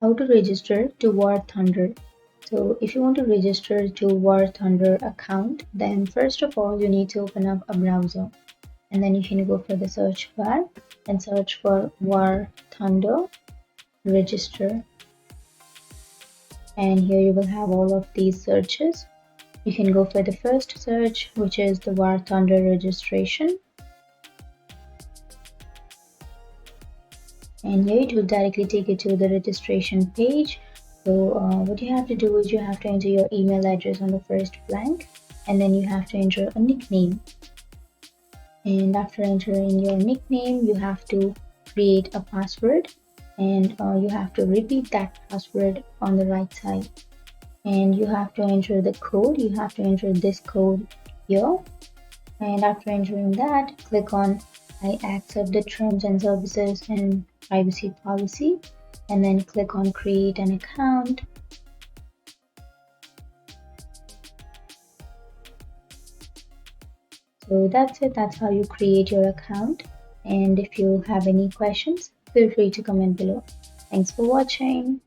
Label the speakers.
Speaker 1: How to register to Warthunder. So if you want to register to Warthunder account, then first of all you need to open up a browser, and then you can go for the search bar and search for Warthunder register, and here you will have all of these searches. You can go for the first search, which is the Warthunder registration, and here it will directly take you to the registration page. So what you have to do is you have to enter your email address on the first blank, and then you have to enter a nickname. And after entering your nickname, you have to create a password, and you have to repeat that password on the right side. And you have to enter the code. You have to enter this code here, and after entering that, click on I accept the terms and services and privacy policy, and then click on create an account. So that's it. That's how you create your account. And if you have any questions, feel free to comment below. Thanks for watching.